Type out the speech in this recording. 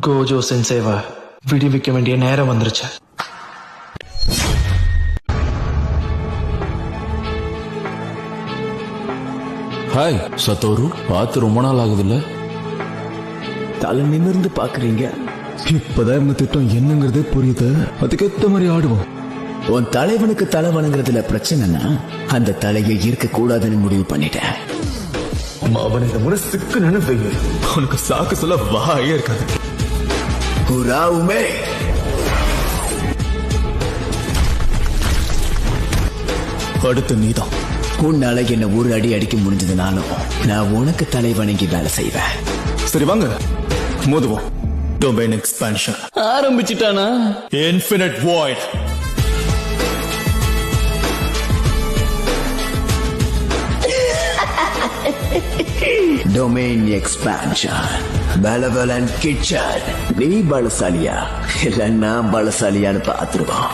Gojo சென்சேவா விடுவிக்க வேண்டிய நேரம் வந்துருச்சு. ஹாய் சத்தோரு, பார்த்து ரொம்ப நாள் ஆகுதுல்ல? தலை நிமிர்ந்து பாக்குறீங்க. இப்பதான் இவங்க திட்டம் என்னங்கிறதே புரியுது. அதுக்கேத்த மாதிரி ஆடுவோம். உன் தலைவனுக்கு தலை வணங்குறதுல பிரச்சனைனா அந்த தலையை இருக்க கூடாதுன்னு முடிவு பண்ணிட்டேன். அவன் இந்த முறை சிக்கு நினைவு உனக்கு சாக்கு சொல்ல வாயே இருக்காது. புறாவுமே அடுத்து நீதான். உன்னால என்ன ஒரு அடி அடிக்க முடிஞ்சதுனாலும் நான் உனக்கு தலை வணங்கி வேலை செய்வேன். சரி வாங்க மோதுவோம். டொமைன் எக்ஸ்பான்ஷன் ஆரம்பிச்சுட்டானா? Infinite void. Domain expansion. பலபலன் கிச்சன். நீ பலசாலியா இல்ல நான் பலசாலியான்னு பாத்துருவான்.